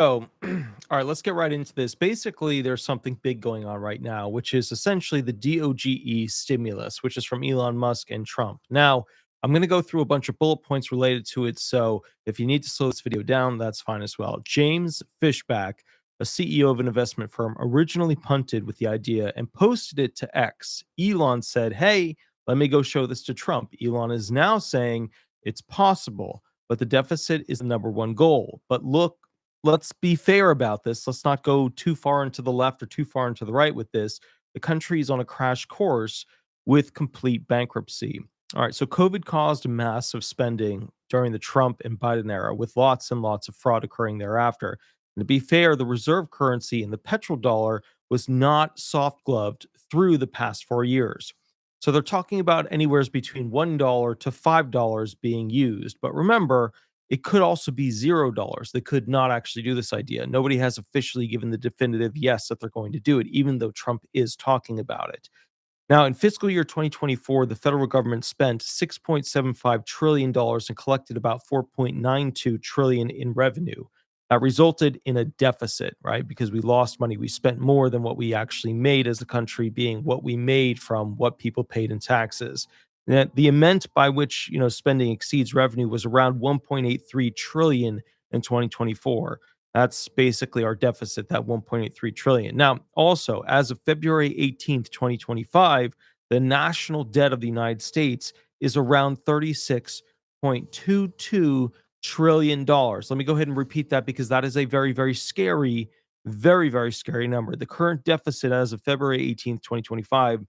So, all right, let's get right into this. Basically, there's something big going on right now, which is essentially the D.O.G.E stimulus, which is from Elon Musk and Trump. Now, I'm going to go through a bunch of bullet points related to it. So, if you need to slow this video down, that's fine as well. James Fishback, a CEO of an investment firm, originally punted with the idea and posted it to X. Elon said, "Hey, let me go show this to Trump." Elon is now saying it's possible, but the deficit is the number one goal. But look, let's be fair about this. Let's not go too far into the left or too far into the right with this. The country is on a crash course with complete bankruptcy. All right, so COVID caused massive spending during the Trump and Biden era, with lots and lots of fraud occurring thereafter. And to be fair, the reserve currency and the petrodollar was not soft gloved through the past 4 years. So they're talking about anywhere between $1 to $5 being used. But remember, it could also be $0. They could not actually do this idea. Nobody has officially given the definitive yes that they're going to do it, even though Trump is talking about it. Now, in fiscal year 2024, the federal government spent $6.75 trillion dollars and collected about $4.92 trillion dollars in revenue. That resulted in a deficit, right? Because we lost money. We spent more than what we actually made as a country, being what we made from what people paid in taxes. That the amount by which spending exceeds revenue was around 1.83 trillion dollars in 2024. That's basically our deficit, that 1.83 trillion. Now, also, as of February 18th, 2025, the national debt of the United States is around $36.22 trillion dollars. Let me go ahead and repeat that because that is a very, very, very scary number. The current deficit as of February 18th, 2025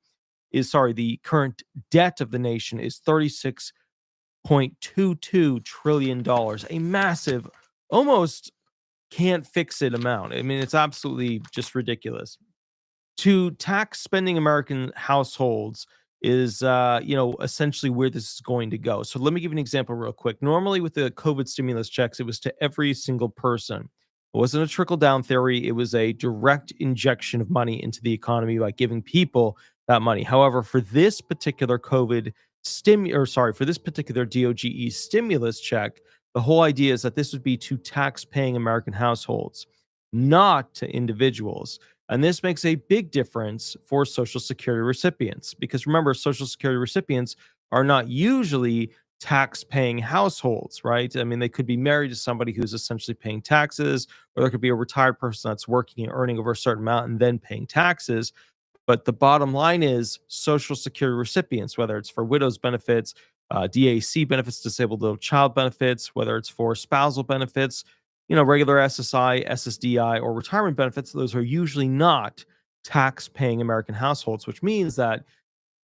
the current debt of the nation is $36.22 trillion dollars, a massive, almost can't fix it amount. I mean, it's absolutely just ridiculous. To tax spending American households is, essentially where this is going to go. So let me give you an example real quick. Normally, with the COVID stimulus checks, it was to every single person. It wasn't a trickle down theory. It was a direct injection of money into the economy by giving people that money. However, for this particular for this particular DOGE stimulus check, the whole idea is that this would be to tax paying American households, not to individuals. And this makes a big difference for Social Security recipients because remember, Social Security recipients are not usually tax paying households, right? I mean, they could be married to somebody who's essentially paying taxes, or there could be a retired person that's working and earning over a certain amount and then paying taxes. But the bottom line is Social Security recipients, whether it's for widows benefits, DAC benefits, disabled child benefits, whether it's for spousal benefits, regular SSI, SSDI, or retirement benefits, those are usually not tax paying American households, which means that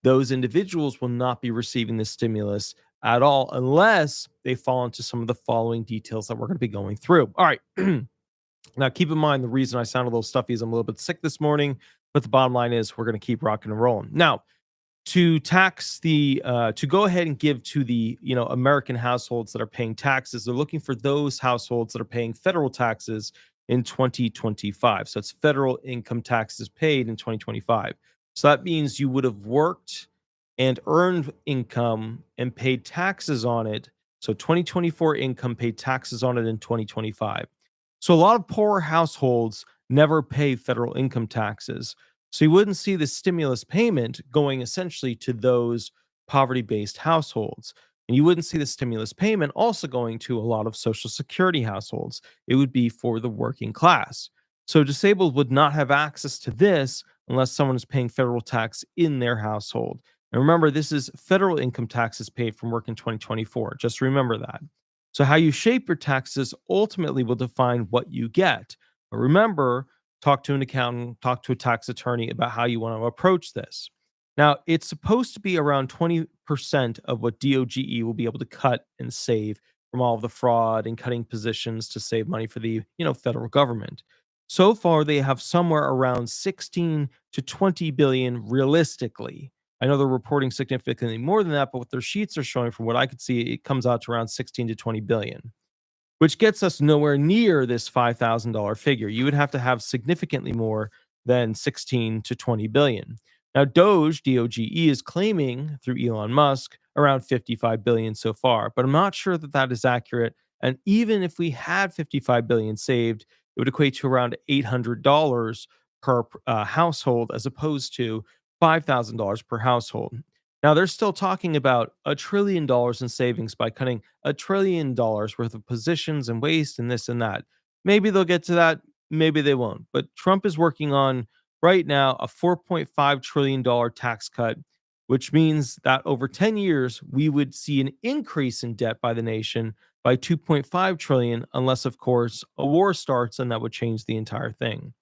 those individuals will not be receiving this stimulus at all unless they fall into some of the following details that we're going to be going through. All right. Now, keep in mind the reason I sound a little stuffy is I'm a little bit sick this morning, but the bottom line is we're going to keep rocking and rolling. Now, to go ahead and give to the American households that are paying taxes, they're looking for those households that are paying federal taxes in 2025. So it's federal income taxes paid in 2025. So that means you would have worked and earned income and paid taxes on it. So 2024 income, paid taxes on it in 2025. So a lot of poor households never pay federal income taxes. So you wouldn't see the stimulus payment going essentially to those poverty based households. And you wouldn't see the stimulus payment also going to a lot of Social Security households. It would be for the working class. So disabled would not have access to this unless someone is paying federal tax in their household. And remember, this is federal income taxes paid from work in 2024. Just remember that. So how you shape your taxes ultimately will define what you get. But remember, talk to an accountant, talk to a tax attorney about how you want to approach this. Now, it's supposed to be around 20% of what DOGE will be able to cut and save from all of the fraud and cutting positions to save money for the, federal government. So far, they have somewhere around 16 to 20 billion realistically. I know they're reporting significantly more than that, but what their sheets are showing, from what I could see, it comes out to around 16 to 20 billion, which gets us nowhere near this $5,000 figure. You would have to have significantly more than 16 to 20 billion. Now, DOGE is claiming through Elon Musk around 55 billion so far, but I'm not sure that that is accurate. And even if we had 55 billion saved, it would equate to around $800 per household as opposed to $5,000 per household. Now, they're still talking about $1 trillion in savings by cutting $1 trillion worth of positions and waste and this and that. Maybe they'll get to that, maybe they won't. But Trump is working on right now a $4.5 trillion tax cut, which means that over 10 years, we would see an increase in debt by the nation by 2.5 trillion, unless, of course, a war starts and that would change the entire thing.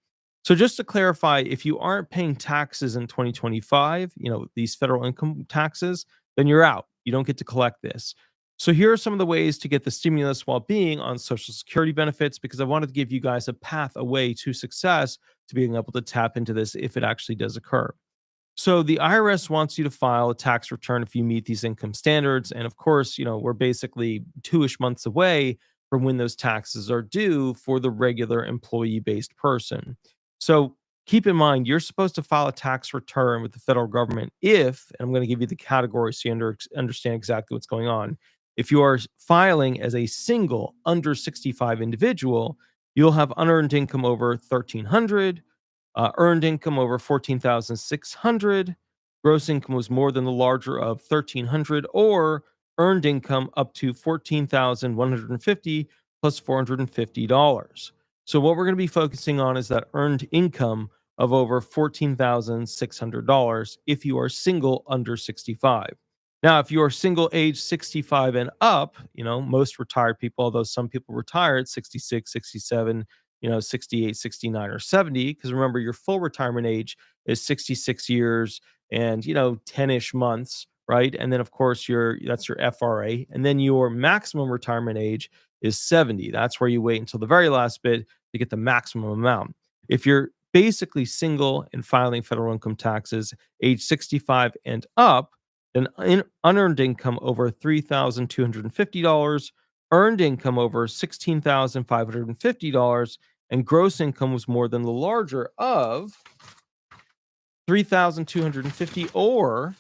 So just to clarify, if you aren't paying taxes in 2025, these federal income taxes, then you're out. You don't get to collect this. So here are some of the ways to get the stimulus while being on Social Security benefits, because I wanted to give you guys a path, a way to success to being able to tap into this if it actually does occur. So the IRS wants you to file a tax return if you meet these income standards. And of course, we're basically 2-ish months away from when those taxes are due for the regular employee based person. So keep in mind, you're supposed to file a tax return with the federal government if, and I'm going to give you the categories so you understand exactly what's going on. If you are filing as a single under 65 individual, you'll have unearned income over 1,300, earned income over 14,600, gross income was more than the larger of 1,300, or earned income up to 14,150 plus $450. So what we're going to be focusing on is that earned income of over $14,600 if you are single under 65. Now, if you are single age 65 and up, most retired people, although some people retire at 66, 67, 68, 69, or 70, because remember, your full retirement age is 66 years and, 10-ish months, right? And then, of course, that's your FRA. And then your maximum retirement age is 70. That's where you wait until the very last bit to get the maximum amount. If you're basically single and filing federal income taxes age 65 and up, then unearned income over $3,250, earned income over $16,550, and gross income was more than the larger of 3,250 or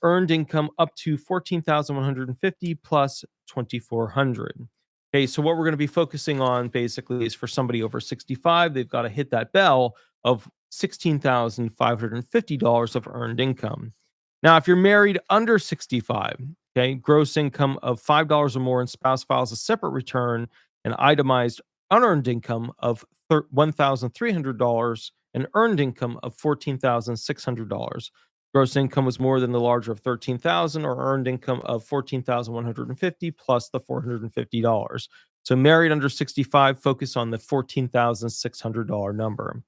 earned income up to 14,150 plus 2,400. Okay, so what we're going to be focusing on basically is for somebody over 65, they've got to hit that bell of $16,550 of earned income. Now, if you're married under 65, okay, gross income of $5 or more and spouse files a separate return, and itemized unearned income of $1,300 and earned income of $14,600. Gross income was more than the larger of 13,000 or earned income of 14,150 plus the $450. So married under 65, focus on the $14,600 number.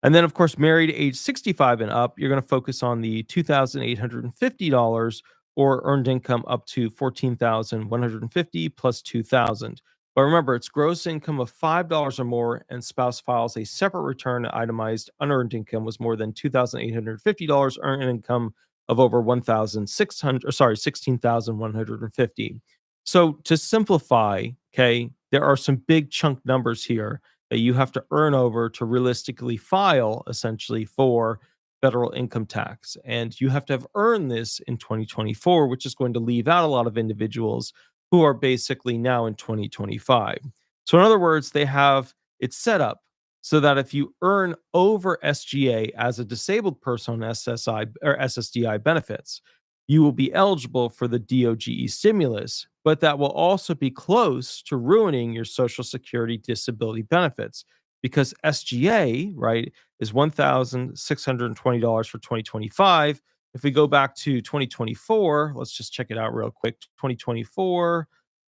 And then, of course, married age 65 and up, you're going to focus on the $2,850 or earned income up to 14,150 plus 2,000. But remember, it's gross income of $5 or more, and spouse files a separate return. Itemized unearned income was more than $2,850, earned income of over 1,600, sorry, 16,150. So to simplify, okay, there are some big chunk numbers here that you have to earn over to realistically file essentially for federal income tax. And you have to have earned this in 2024, which is going to leave out a lot of individuals who are basically now in 2025. So, in other words, they have it set up so that if you earn over SGA as a disabled person on SSI or SSDI benefits, you will be eligible for the D.O.G.E stimulus, but that will also be close to ruining your Social Security disability benefits because SGA, right, is $1,620 for 2025. If we go back to 2024, let's just check it out real quick. 2024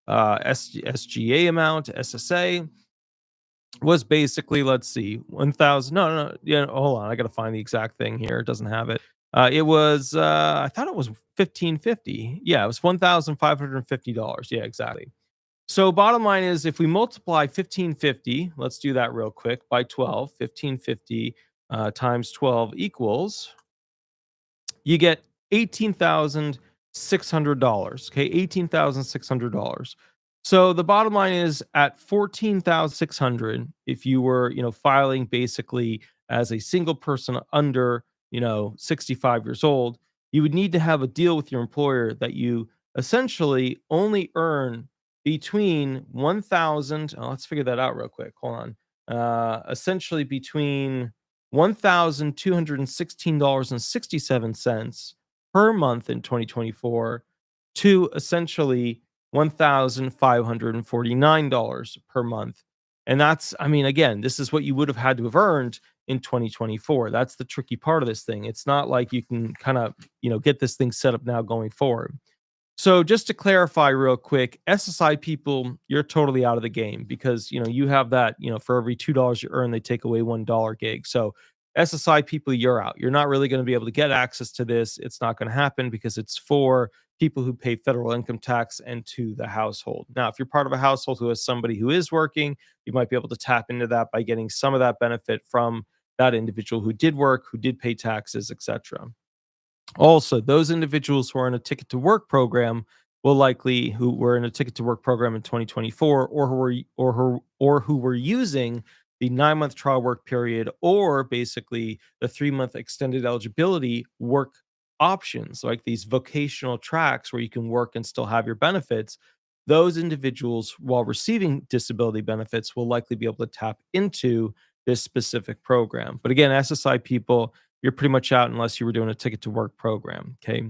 SGA amount, SSA, was basically, let's see, 1,000. No, yeah, hold on. I got to find the exact thing here. It doesn't have it. It was, I thought it was 1,550. Yeah, it was $1,550. Yeah, exactly. So bottom line is if we multiply 1,550, let's do that real quick, by 12, 1,550 times 12 equals, you get $18,600. Okay, $18,600. So the bottom line is at 14,600, if you were, filing basically as a single person under, 65 years old, you would need to have a deal with your employer that you essentially only earn between 1,000. Let's figure that out real quick. Hold on. essentially between $1,216.67 per month in 2024 to essentially $1,549 per month. And that's, I mean, again, this is what you would have had to have earned in 2024. That's the tricky part of this thing. It's not like you can kind of, get this thing set up now going forward. So just to clarify real quick, SSI people, you're totally out of the game because you have that, for every $2 you earn, they take away $1 gig. So SSI people, you're out. You're not really going to be able to get access to this. It's not going to happen because it's for people who pay federal income tax and to the household. Now, if you're part of a household who has somebody who is working, you might be able to tap into that by getting some of that benefit from that individual who did work, who did pay taxes, etc. Also, those individuals who are in a ticket to work program will likely who were in a ticket to work program in 2024 or who were using the 9-month trial work period or basically the 3-month extended eligibility work options like these vocational tracks where you can work and still have your benefits. Those individuals, while receiving disability benefits, will likely be able to tap into this specific program. But again, SSI people, you're pretty much out unless you were doing a ticket to work program. Okay.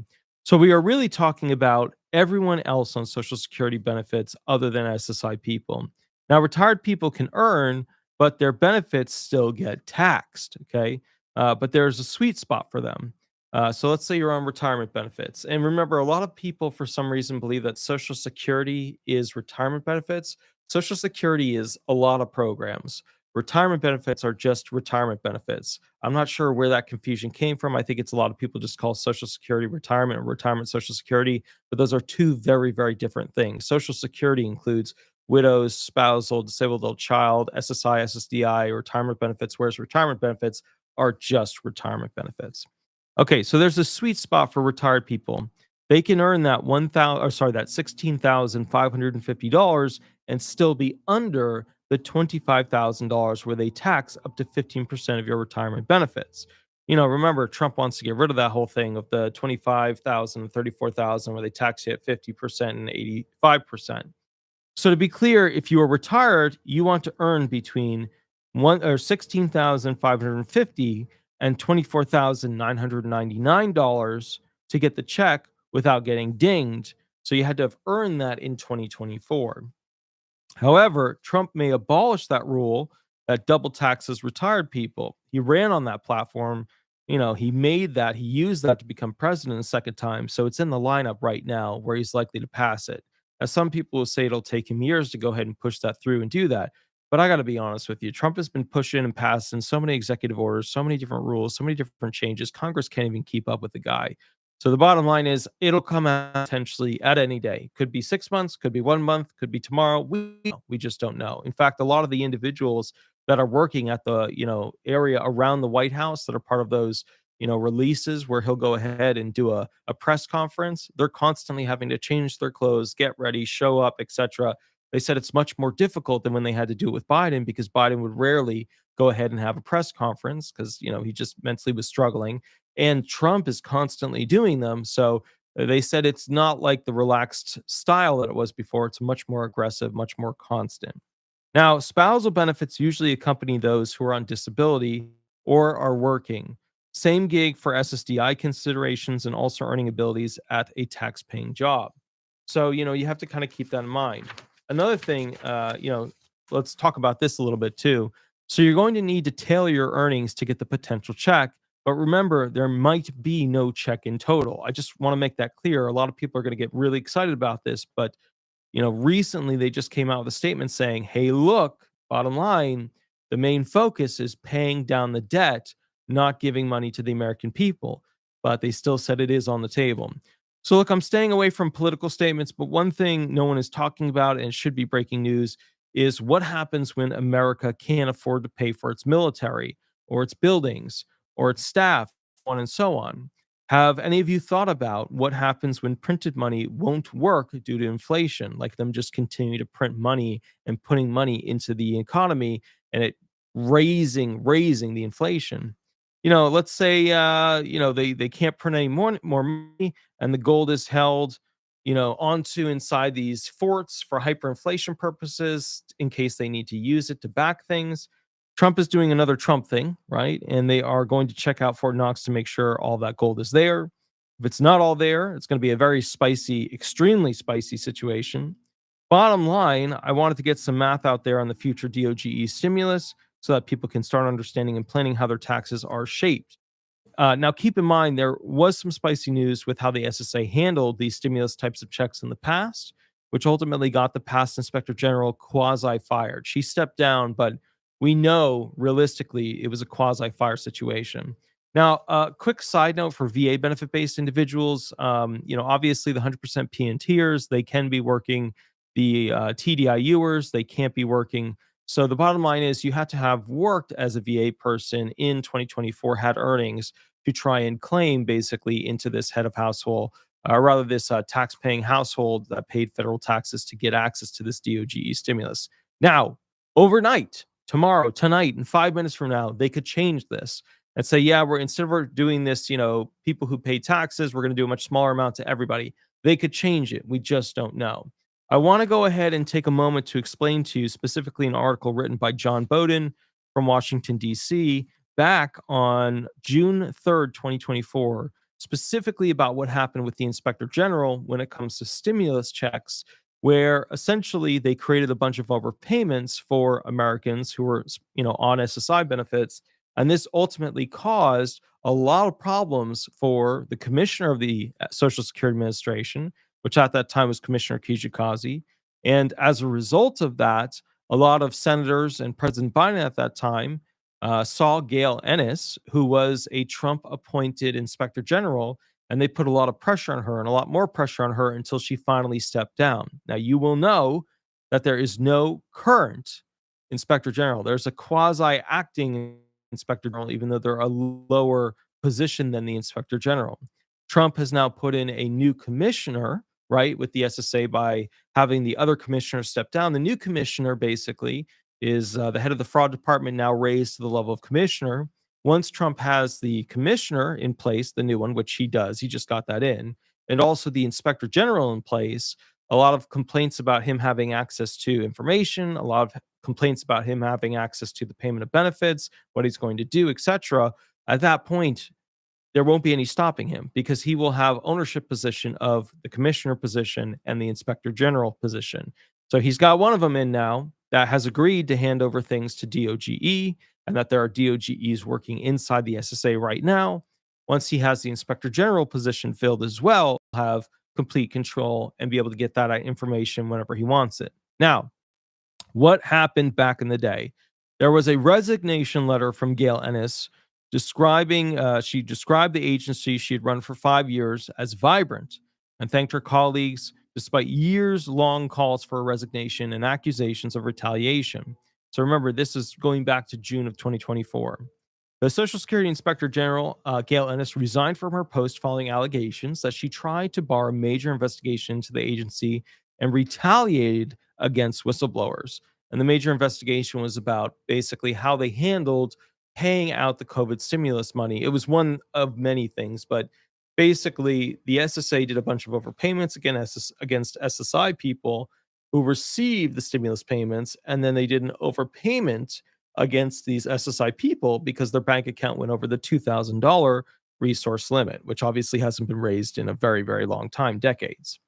So we are really talking about everyone else on Social Security benefits other than SSI people. Now, retired people can earn, but their benefits still get taxed. Okay. But there's a sweet spot for them. So let's say you're on retirement benefits. And remember, a lot of people, for some reason, believe that Social Security is retirement benefits. Social Security is a lot of programs. Retirement benefits are just retirement benefits. I'm not sure where that confusion came from. I think it's a lot of people just call Social Security retirement or retirement Social Security, but those are two very, very different things. Social Security includes widows, spousal, disabled adult child, SSI, SSDI, retirement benefits, whereas retirement benefits are just retirement benefits. Okay, so there's a sweet spot for retired people. They can earn that 1,000, or sorry, that $16,550 and still be under the $25,000 where they tax up to 15% of your retirement benefits. Remember, Trump wants to get rid of that whole thing of the 25,000 and 34,000 where they tax you at 50% and 85%. So to be clear, if you are retired, you want to earn between 16,550 and $24,999 to get the check without getting dinged. So you had to have earned that in 2024. However, Trump may abolish that rule that double taxes retired people. He ran on that platform. He used that to become president a second time. So it's in the lineup right now where he's likely to pass it. As some people will say it'll take him years to go ahead and push that through and do that. But I got to be honest with you. Trump has been pushing and passing so many executive orders, so many different rules, so many different changes. Congress can't even keep up with the guy. So the bottom line is it'll come out potentially at any day. Could be 6 months, could be 1 month, could be tomorrow. We just don't know. In fact, a lot of the individuals that are working at the, area around the White House that are part of those, releases where he'll go ahead and do a press conference, they're constantly having to change their clothes, get ready, show up, etc. They said it's much more difficult than when they had to do it with Biden because Biden would rarely go ahead and have a press conference because, he just mentally was struggling and Trump is constantly doing them. So they said it's not like the relaxed style that it was before. It's much more aggressive, much more constant. Now, spousal benefits usually accompany those who are on disability or are working. Same gig for SSDI considerations and also earning abilities at a tax paying job. So, you have to kind of keep that in mind. Another thing, let's talk about this a little bit too. So, you're going to need to tailor your earnings to get the potential check. But remember, there might be no check in total. I just want to make that clear. A lot of people are going to get really excited about this, but recently they just came out with a statement saying, hey, look, bottom line, the main focus is paying down the debt, not giving money to the American people. But they still said it is on the table. So, look, I'm staying away from political statements, but one thing no one is talking about, and it should be breaking news, is what happens when America can't afford to pay for its military or its buildings or its staff, so on and so on. Have any of you thought about what happens when printed money won't work due to inflation, like them just continue to print money and putting money into the economy and it raising the inflation? Let's say they can't print any more money and the gold is held, onto inside these forts for hyperinflation purposes in case they need to use it to back things. Trump is doing another Trump thing, right? And they are going to check out Fort Knox to make sure all that gold is there. If it's not all there, it's going to be a very spicy, extremely spicy situation. Bottom line, I wanted to get some math out there on the future DOGE stimulus so that people can start understanding and planning how their taxes are shaped. Now, keep in mind, there was some spicy news with how the SSA handled these stimulus types of checks in the past, which ultimately got the past inspector general quasi fired. She stepped down, but we know realistically it was a quasi fire situation. Now, a quick side note for VA benefit based individuals, obviously the 100% PNTers, they can be working. The TDIUers, they can't be working. So the bottom line is you had to have worked as a VA person in 2024, had earnings to try and claim basically into this head of household, or rather this tax-paying household that paid federal taxes to get access to this DOGE stimulus. Now, overnight, tomorrow, tonight, and 5 minutes from now, they could change this and say, yeah, we're instead of doing this, people who pay taxes, we're going to do a much smaller amount to everybody. They could change it. We just don't know. I want to go ahead and take a moment to explain to you specifically an article written by John Bowden from Washington, D.C., back on June 3rd, 2024, specifically about what happened with the inspector general when it comes to stimulus checks, where essentially they created a bunch of overpayments for Americans who were, on SSI benefits. And this ultimately caused a lot of problems for the commissioner of the Social Security Administration, which at that time was Commissioner Kijikazi. And as a result of that, a lot of senators and President Biden at that time saw Gail Ennis, who was a Trump appointed inspector general, and they put a lot of pressure on her and a lot more pressure on her until she finally stepped down. Now, you will know that there is no current inspector general. There's a quasi acting inspector general, even though they're a lower position than the inspector general. Trump has now put in a new commissioner, right, with the SSA by having the other commissioner step down. The new commissioner basically is the head of the fraud department, now raised to the level of commissioner. Once Trump has the commissioner in place, the new one, which he does, he just got that in, and also the inspector general in place, a lot of complaints about him having access to information, a lot of complaints about him having access to the payment of benefits, what he's going to do, etc. At that point, there won't be any stopping him because he will have ownership position of the commissioner position and the inspector general position. So he's got one of them in now that has agreed to hand over things to D.O.G.E. and that there are D.O.G.Es working inside the SSA right now. Once he has the inspector general position filled as well, he'll have complete control and be able to get that information whenever he wants it. Now, what happened back in the day? There was a resignation letter from Gail Ennis she described the agency she had run for 5 years as vibrant and thanked her colleagues despite years long calls for a resignation and accusations of retaliation. So remember, this is going back to June of 2024. The Social Security Inspector General, Gail Ennis, resigned from her post following allegations that she tried to bar a major investigation into the agency and retaliated against whistleblowers. And the major investigation was about basically how they handled paying out the COVID stimulus money. It was one of many things, but basically the SSA did a bunch of overpayments against SSI people who received the stimulus payments, and then they did an overpayment against these SSI people because their bank account went over the $2,000 resource limit, which obviously hasn't been raised in a very, very long time, decades.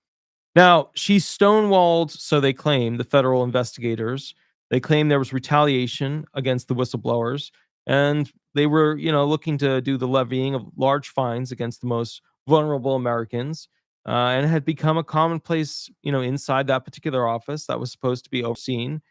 Now, she stonewalled, so they claim, the federal investigators. They claim there was retaliation against the whistleblowers, and they were, looking to do the levying of large fines against the most vulnerable Americans. And it had become a commonplace, inside that particular office that was supposed to be overseeing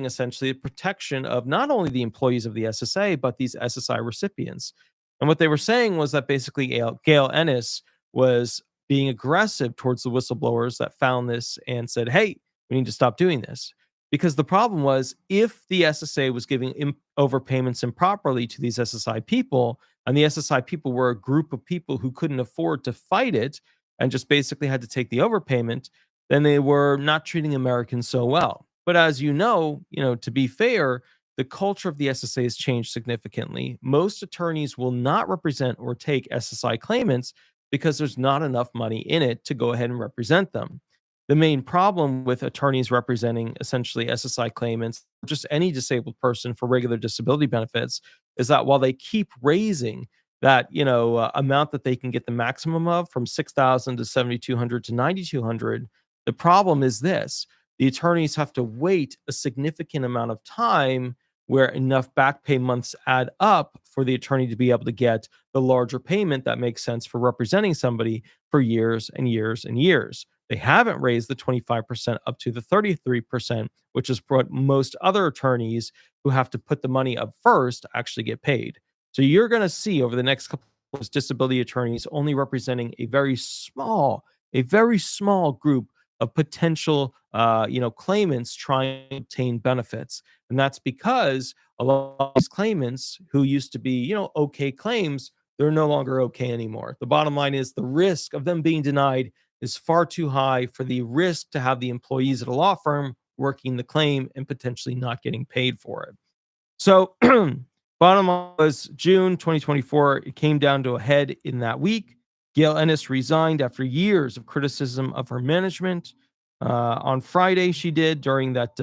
essentially the protection of not only the employees of the SSA, but these SSI recipients. And what they were saying was that basically Gail Ennis was being aggressive towards the whistleblowers that found this and said, hey, we need to stop doing this. Because the problem was if the SSA was giving overpayments improperly to these SSI people, and the SSI people were a group of people who couldn't afford to fight it and just basically had to take the overpayment, then they were not treating Americans so well. But as to be fair, the culture of the SSA has changed significantly. Most attorneys will not represent or take SSI claimants because there's not enough money in it to go ahead and represent them. The main problem with attorneys representing essentially SSI claimants, just any disabled person for regular disability benefits, is that while they keep raising that amount that they can get the maximum of from 6,000 to 7,200 to 9,200, the problem is this: the attorneys have to wait a significant amount of time where enough back pay months add up for the attorney to be able to get the larger payment that makes sense for representing somebody for years and years and years. They haven't raised the 25% up to the 33%, which is what most other attorneys who have to put the money up first actually get paid. So you're going to see over the next couple of years, disability attorneys only representing a very small group of potential, claimants trying to obtain benefits. And that's because a lot of these claimants who used to be, okay claims, they're no longer okay anymore. The bottom line is the risk of them being denied is far too high for the risk to have the employees at a law firm working the claim and potentially not getting paid for it. So, bottom line was June 2024. It came down to a head in that week. Gail Ennis resigned after years of criticism of her management. On Friday, she did during that.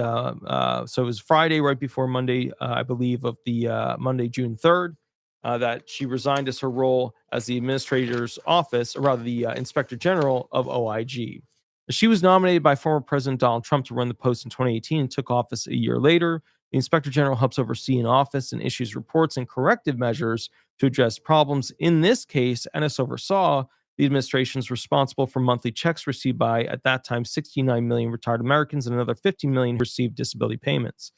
So it was Friday, right before Monday, I believe, of the Monday, June 3rd, that she resigned as her role as the administrator's office, or rather the inspector general of OIG. She was nominated by former President Donald Trump to run the post in 2018 and took office a year later. The inspector general helps oversee an office and issues reports and corrective measures to address problems. In this case, Ennis oversaw the administration is responsible for monthly checks received by, at that time, 69 million retired Americans and another 50 million who received disability payments.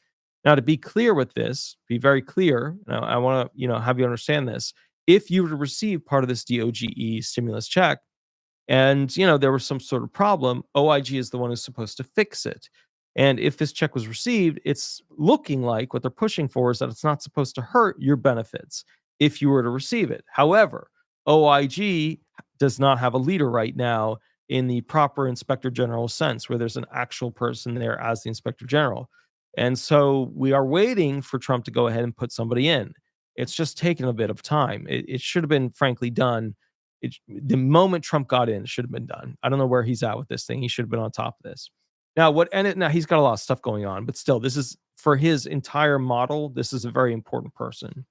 Now, to be clear with this, be very clear, I want to, have you understand this. If you were to receive part of this D.O.G.E stimulus check, and there was some sort of problem, OIG is the one who's supposed to fix it. And if this check was received, it's looking like what they're pushing for is that it's not supposed to hurt your benefits if you were to receive it. However, OIG does not have a leader right now in the proper inspector general sense, where there's an actual person there as the inspector general. And so we are waiting for Trump to go ahead and put somebody in. It's just taken a bit of time. It should have been, frankly, done. The moment Trump got in, it should have been done. I don't know where he's at with this thing. He should have been on top of this. Now he's got a lot of stuff going on, but still, this is for his entire model. This is a very important person.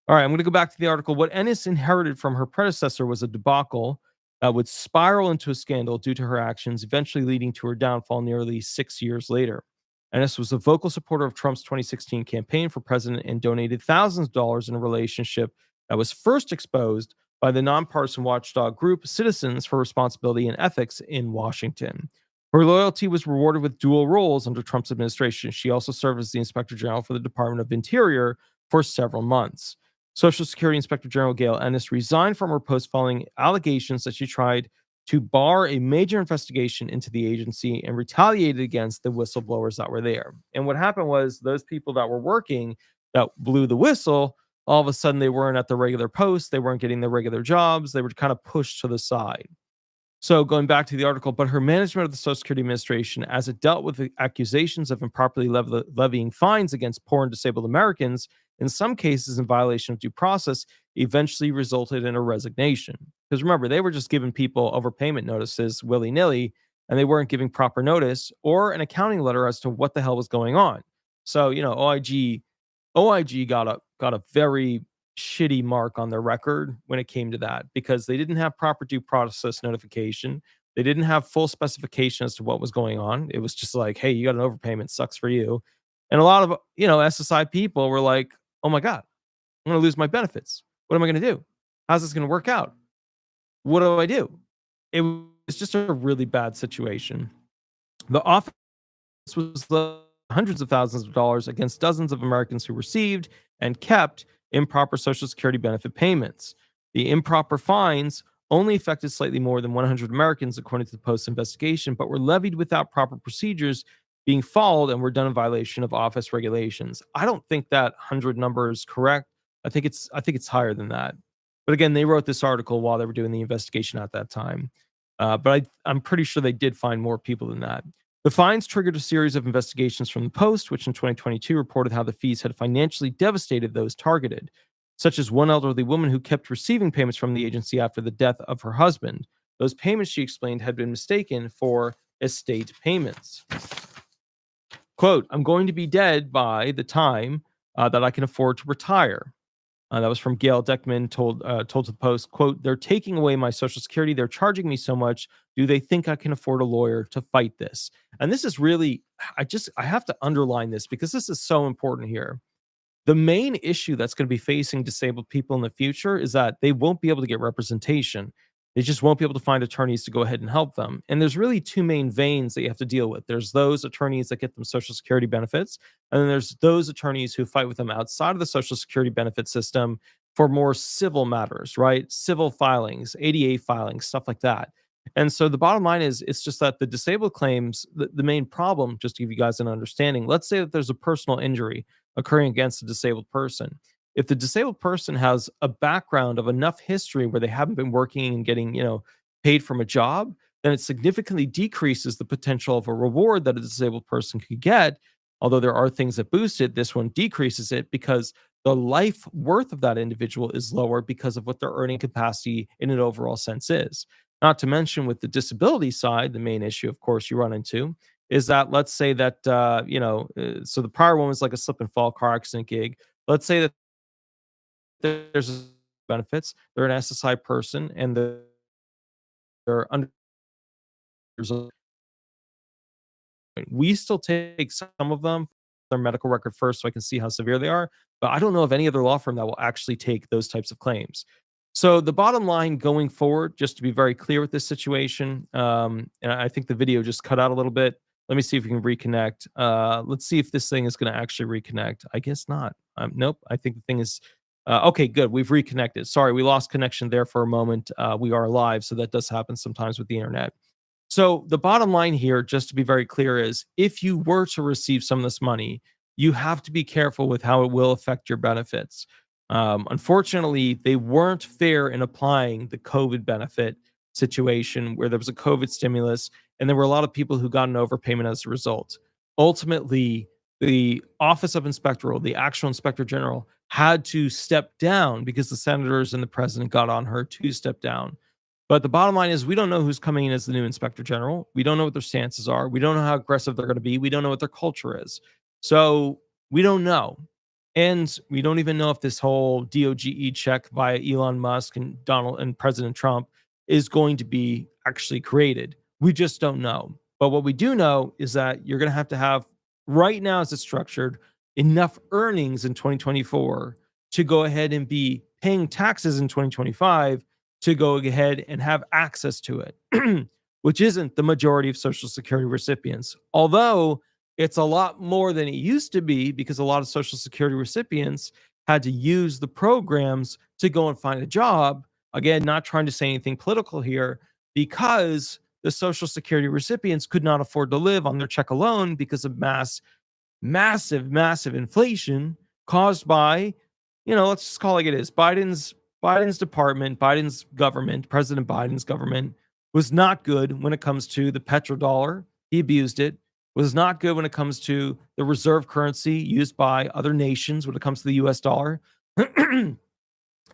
All right, I'm going to go back to the article. What Ennis inherited from her predecessor was a debacle that would spiral into a scandal due to her actions, eventually leading to her downfall nearly 6 years later. Ennis was a vocal supporter of Trump's 2016 campaign for president and donated thousands of dollars in a relationship that was first exposed by the nonpartisan watchdog group Citizens for Responsibility and Ethics in Washington. Her loyalty was rewarded with dual roles under Trump's administration. She also served as the Inspector General for the Department of Interior for several months. Social Security Inspector General Gail Ennis resigned from her post following allegations that she tried to bar a major investigation into the agency and retaliated against the whistleblowers that were there. And what happened was those people that were working that blew the whistle, all of a sudden they weren't at the regular posts, they weren't getting their regular jobs, they were kind of pushed to the side. So going back to the article, but her management of the Social Security Administration, as it dealt with the accusations of improperly levying fines against poor and disabled Americans, in some cases in violation of due process, eventually resulted in a resignation. Because remember, they were just giving people overpayment notices willy-nilly, and they weren't giving proper notice or an accounting letter as to what the hell was going on. So, OIG got a very shitty mark on their record when it came to that, because they didn't have proper due process notification. They didn't have full specification as to what was going on. It was just like, hey, you got an overpayment, sucks for you. And a lot of, SSI people were like, oh my God, I'm going to lose my benefits. What am I going to do? How's this going to work out? What do I do? It was just a really bad situation. The office was hundreds of thousands of dollars against dozens of Americans who received and kept improper Social Security benefit payments. The improper fines only affected slightly more than 100 Americans, according to the Post investigation, but were levied without proper procedures being followed and were done in violation of office regulations. I don't think that 100 number is correct. I think it's higher than that. But again, they wrote this article while they were doing the investigation at that time. But I'm pretty sure they did find more people than that. The fines triggered a series of investigations from the Post, which in 2022 reported how the fees had financially devastated those targeted, such as one elderly woman who kept receiving payments from the agency after the death of her husband. Those payments, she explained, had been mistaken for estate payments. Quote, I'm going to be dead by the time that I can afford to retire. That was from Gail Deckman, told to the Post, quote, they're taking away my Social Security. They're charging me so much. Do they think I can afford a lawyer to fight this? And this is really, I have to underline this because this is so important here. The main issue that's going to be facing disabled people in the future is that they won't be able to get representation. They just won't be able to find attorneys to go ahead and help them. And there's really two main veins that you have to deal with. There's those attorneys that get them Social Security benefits, and then there's those attorneys who fight with them outside of the Social Security benefit system for more civil matters, right? Civil filings, ADA filings, stuff like that. And so the bottom line is, it's just that the disabled claims, the main problem, just to give you guys an understanding, let's say that there's a personal injury occurring against a disabled person. If the disabled person has a background of enough history where they haven't been working and getting, paid from a job, then it significantly decreases the potential of a reward that a disabled person could get. Although there are things that boost it, this one decreases it because the life worth of that individual is lower because of what their earning capacity in an overall sense is. Not to mention with the disability side, the main issue, of course, you run into is that let's say that, so the prior one was like a slip and fall car accident gig. Let's say that there's benefits, they're an SSI person and they're under, we still take some of them, their medical record first so I can see how severe they are. But I don't know of any other law firm that will actually take those types of claims. So the bottom line going forward, just to be very clear with this situation, and I think the video just cut out a little bit. Let me see if we can reconnect. Let's see if this thing is going to actually reconnect. I guess not. Nope. I think the thing is okay. Good. We've reconnected. Sorry, we lost connection there for a moment. We are live, so that does happen sometimes with the internet. So the bottom line here, just to be very clear, is if you were to receive some of this money, you have to be careful with how it will affect your benefits. Unfortunately, they weren't fair in applying the COVID benefit situation where there was a COVID stimulus and there were a lot of people who got an overpayment as a result. Ultimately, the Office of Inspector, the actual Inspector General, had to step down because the senators and the president got on her to step down. But the bottom line is we don't know who's coming in as the new inspector general. We don't know what their stances are. We don't know how aggressive they're going to be. We don't know what their culture is. So we don't know. And we don't even know if this whole D.O.G.E check via Elon Musk and Donald and President Trump is going to be actually created. We just don't know. But what we do know is that you're going to have right now as it's structured enough earnings in 2024 to go ahead and be paying taxes in 2025 to go ahead and have access to it, which isn't the majority of Social Security recipients. Although it's a lot more than it used to be because a lot of Social Security recipients had to use the programs to go and find a job. Again, not trying to say anything political here, because the Social Security recipients could not afford to live on their check alone because of massive inflation caused by, let's just call it like it is. Biden's department, Biden's government, President Biden's government was not good when it comes to the petrodollar. He abused it. Was not good when it comes to the reserve currency used by other nations when it comes to the US dollar. It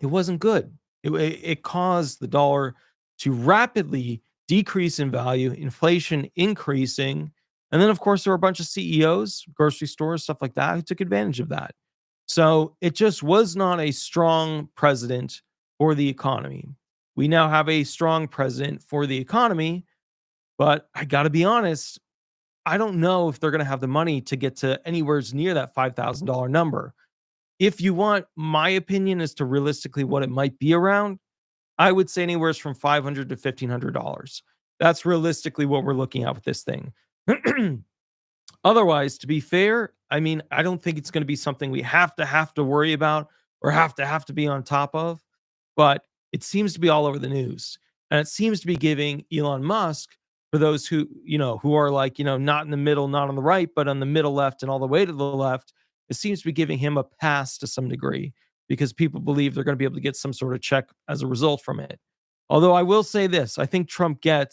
wasn't good. It caused the dollar to rapidly decrease in value, inflation increasing. And then, of course, there were a bunch of CEOs, grocery stores, stuff like that, who took advantage of that. So it just was not a strong president for the economy. We now have a strong president for the economy, but I got to be honest, I don't know if they're going to have the money to get to anywhere near that $5,000 number. If you want my opinion as to realistically what it might be around, I would say anywhere from $500 to $1,500. That's realistically what we're looking at with this thing. Otherwise, to be fair, I mean, I don't think it's going to be something we have to worry about or have to be on top of, but it seems to be all over the news. And it seems to be giving Elon Musk, for those who are like, not in the middle, not on the right, but on the middle left and all the way to the left, it seems to be giving him a pass to some degree because people believe they're going to be able to get some sort of check as a result from it. Although I will say this, I think I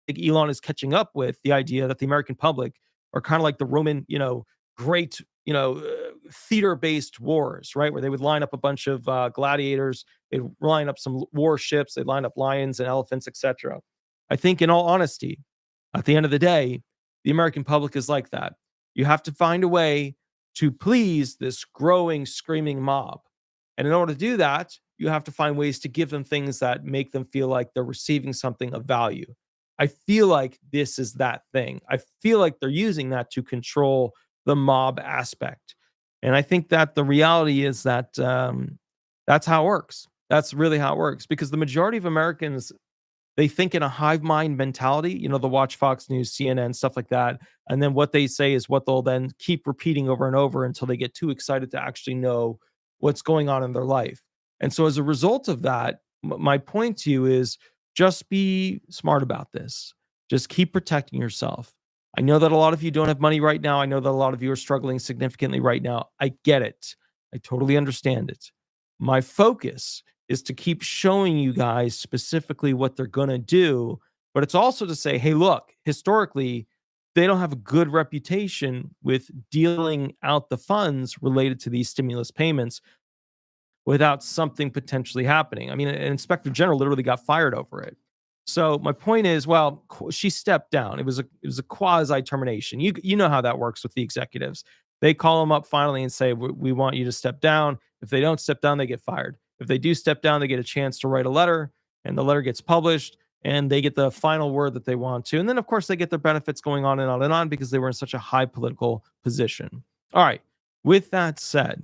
think Elon is catching up with the idea that the American public are kind of like the Roman, great, theater-based wars, right? Where they would line up a bunch of gladiators, they'd line up some warships, they'd line up lions and elephants, etc. I think, in all honesty, at the end of the day, the American public is like that. You have to find a way to please this growing, screaming mob. And in order to do that, you have to find ways to give them things that make them feel like they're receiving something of value. I feel like this is that thing. I feel like they're using that to control the mob aspect. And I think that the reality is that that's how it works. That's really how it works because the majority of Americans, they think in a hive mind mentality. They'll watch Fox News, CNN, stuff like that. And then what they say is what they'll then keep repeating over and over until they get too excited to actually know what's going on in their life. And so as a result of that, my point to you is just be smart about this. Just keep protecting yourself. I know that a lot of you don't have money right now. I know that a lot of you are struggling significantly right now. I get it. I totally understand it. My focus is to keep showing you guys specifically what they're going to do. But it's also to say, hey, look, historically, they don't have a good reputation with dealing out the funds related to these stimulus payments without something potentially happening. I mean, an inspector general literally got fired over it. So my point is, well, she stepped down. It was a quasi termination. You know how that works with the executives. They call them up finally and say, we want you to step down. If they don't step down, they get fired. If they do step down, they get a chance to write a letter, and the letter gets published, and they get the final word that they want to. And then, of course, they get their benefits going on and on and on because they were in such a high political position. All right. With that said,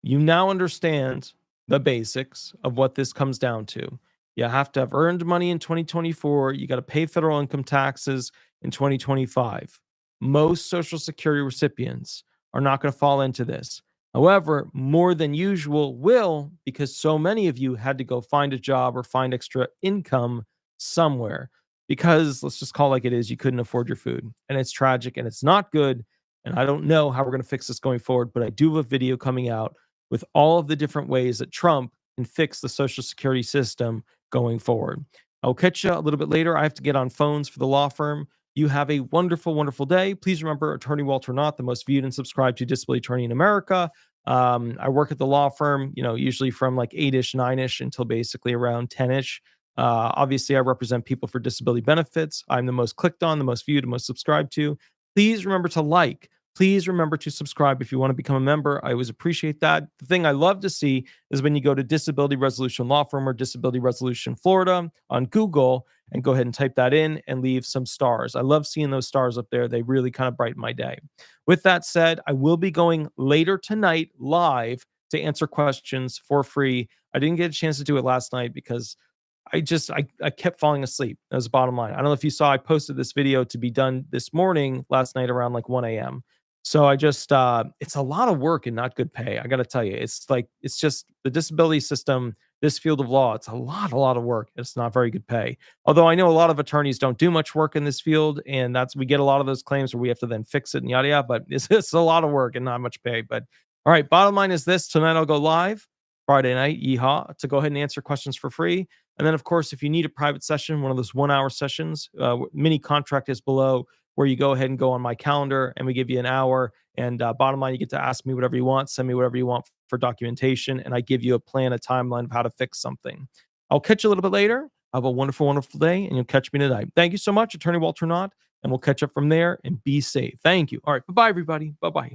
you now understand the basics of what this comes down to. You have to have earned money in 2024. You got to pay federal income taxes in 2025. Most Social Security recipients are not going to fall into this. However, more than usual will because so many of you had to go find a job or find extra income somewhere because let's just call it like it is, you couldn't afford your food. And it's tragic and it's not good. And I don't know how we're going to fix this going forward, but I do have a video coming out with all of the different ways that Trump can fix the Social Security system going forward. I'll catch you a little bit later. I have to get on phones for the law firm. You have a wonderful, wonderful day. Please remember Attorney Walter Hnot, the most viewed and subscribed to disability attorney in America. I work at the law firm, usually from like 8-ish, 9-ish until basically around 10-ish. Obviously, I represent people for disability benefits. I'm the most clicked on, the most viewed, the most subscribed to. Please remember to like. Please remember to subscribe if you want to become a member. I always appreciate that. The thing I love to see is when you go to Disability Resolution Law Firm or Disability Resolution Florida on Google and go ahead and type that in and leave some stars. I love seeing those stars up there. They really kind of brighten my day. With that said, I will be going later tonight live to answer questions for free. I didn't get a chance to do it last night because I kept falling asleep. That was the bottom line. I don't know if you saw, I posted this video to be done this morning, last night around like 1 a.m. So I just, it's a lot of work and not good pay. I got to tell you, it's just the disability system, this field of law, it's a lot of work. It's not very good pay. Although I know a lot of attorneys don't do much work in this field. And we get a lot of those claims where we have to then fix it and yada, yada, but it's a lot of work and not much pay. But all right, bottom line is this: tonight I'll go live Friday night, yeehaw, to go ahead and answer questions for free. And then, of course, if you need a private session, one of those 1-hour sessions, mini contract is below, where you go ahead and go on my calendar and we give you an hour. And bottom line, you get to ask me whatever you want, send me whatever you want for documentation, and I give you a plan, a timeline of how to fix something. I'll catch you a little bit later. Have a wonderful, wonderful day, and you'll catch me tonight. Thank you so much, Attorney Walter Hnot, and we'll catch up from there and be safe. Thank you. All right. Bye-bye, everybody. Bye-bye.